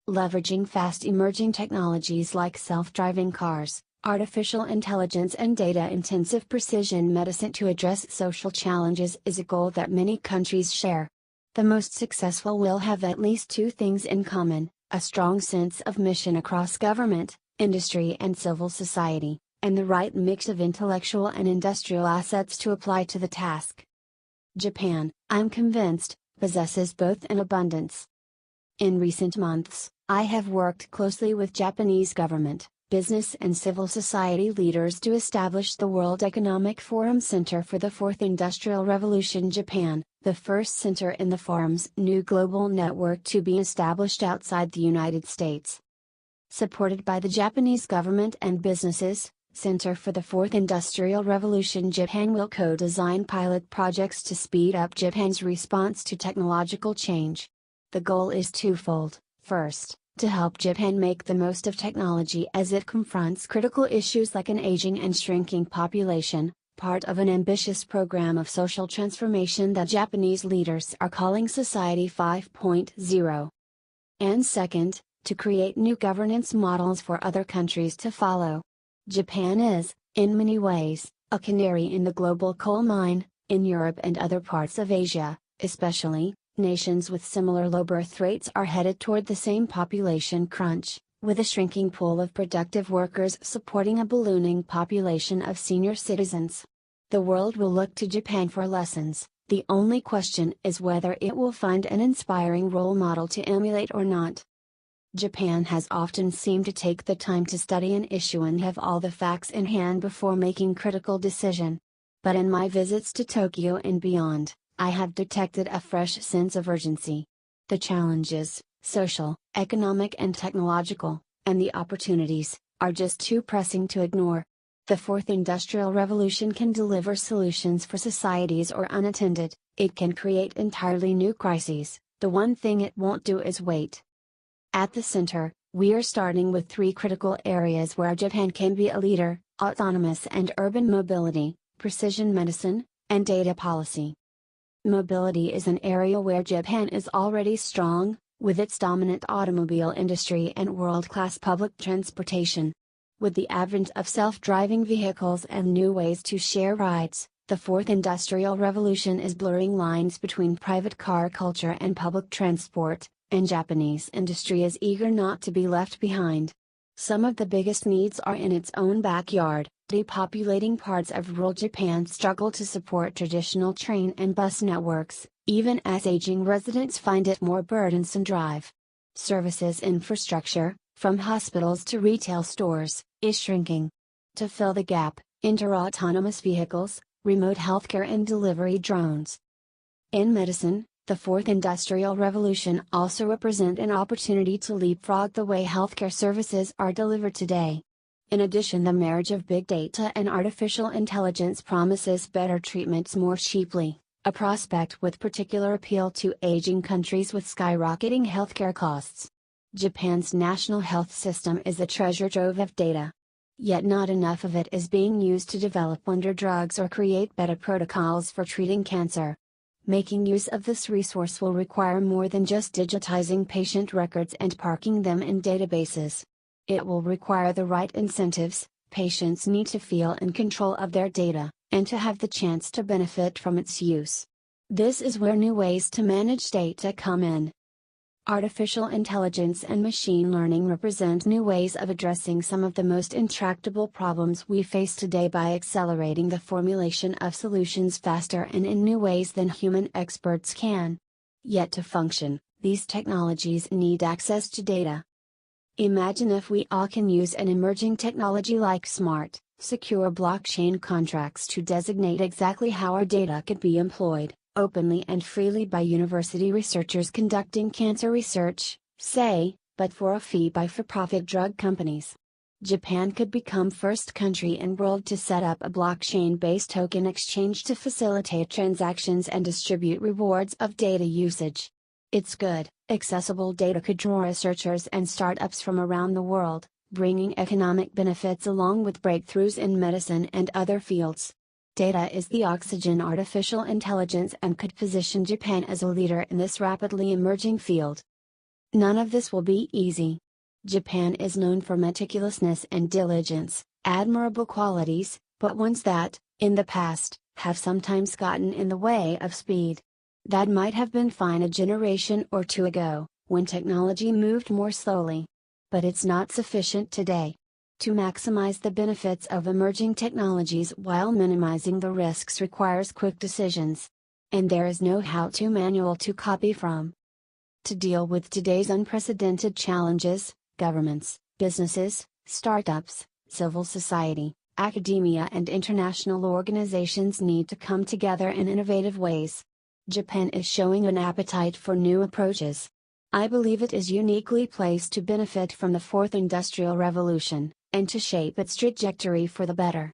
leveraging fast emerging technologies like self-driving cars, artificial intelligence and data-intensive precision medicine to address social challenges is a goal that many countries share. The most successful will have at least two things in common: a strong sense of mission across government, industry and civil society, and the right mix of intellectual and industrial assets to apply to the task. Japan, I'm convinced, possesses both in abundance. In recent months, I have worked closely with Japanese government, business and civil society leaders to establish the World Economic Forum Center for the Fourth Industrial Revolution Japan, the first center in the forum's new global network to be established outside the United States. Supported by the Japanese government and businesses, Center for the Fourth Industrial Revolution Japan will co-design pilot projects to speed up Japan's response to technological change. The goal is twofold: first, to help Japan make the most of technology as it confronts critical issues like an aging and shrinking population, part of an ambitious program of social transformation that Japanese leaders are calling Society 5.0. And second, to create new governance models for other countries to follow. Japan is, in many ways, a canary in the global coal mine. In Europe and other parts of Asia, especially, nations with similar low birth rates are headed toward the same population crunch, with a shrinking pool of productive workers supporting a ballooning population of senior citizens. The world will look to Japan for lessons. The only question is whether it will find an inspiring role model to emulate or not. Japan has often seemed to take the time to study an issue and have all the facts in hand before making critical decision. But in my visits to Tokyo and beyond, I have detected a fresh sense of urgency. The challenges, social, economic and technological, and the opportunities, are just too pressing to ignore. The Fourth Industrial Revolution can deliver solutions for societies or unattended. It can create entirely new crises. The one thing it won't do is wait. At the center, we are starting with three critical areas where Japan can be a leader: autonomous and urban mobility, precision medicine, and data policy. Mobility is an area where Japan is already strong, with its dominant automobile industry and world-class public transportation. With the advent of self-driving vehicles and new ways to share rides, the Fourth Industrial Revolution is blurring lines between private car culture and public transport, and Japanese industry is eager not to be left behind. Some of the biggest needs are in its own backyard. Depopulating parts of rural Japan struggle to support traditional train and bus networks, even as aging residents find it more burdensome to drive. Services infrastructure, from hospitals to retail stores, is shrinking. To fill the gap, enter autonomous vehicles, remote healthcare and delivery drones. In medicine, the Fourth Industrial Revolution also represents an opportunity to leapfrog the way healthcare services are delivered today. In addition, the marriage of big data and artificial intelligence promises better treatments more cheaply, a prospect with particular appeal to aging countries with skyrocketing healthcare costs. Japan's national health system is a treasure trove of data. Yet not enough of it is being used to develop wonder drugs or create better protocols for treating cancer. Making use of this resource will require more than just digitizing patient records and parking them in databases. It will require the right incentives. Patients need to feel in control of their data, and to have the chance to benefit from its use. This is where new ways to manage data come in. Artificial intelligence and machine learning represent new ways of addressing some of the most intractable problems we face today by accelerating the formulation of solutions faster and in new ways than human experts can. Yet to function, these technologies need access to data. Imagine if we all can use an emerging technology like smart, secure blockchain contracts to designate exactly how our data could be employed, openly and freely by university researchers conducting cancer research, say, but for a fee by for-profit drug companies. Japan could become first country in world to set up a blockchain-based token exchange to facilitate transactions and distribute rewards of data usage. Its good, accessible data could draw researchers and startups from around the world, bringing economic benefits along with breakthroughs in medicine and other fields. Data is the oxygen artificial intelligence and could position Japan as a leader in this rapidly emerging field. None of this will be easy. Japan is known for meticulousness and diligence, admirable qualities, but ones that, in the past, have sometimes gotten in the way of speed. That might have been fine a generation or two ago, when technology moved more slowly. But it's not sufficient today. To maximize the benefits of emerging technologies while minimizing the risks requires quick decisions. And there is no how-to manual to copy from. To deal with today's unprecedented challenges, governments, businesses, startups, civil society, academia and international organizations need to come together in innovative ways. Japan is showing an appetite for new approaches. I believe it is uniquely placed to benefit from the fourth industrial revolution, and to shape its trajectory for the better.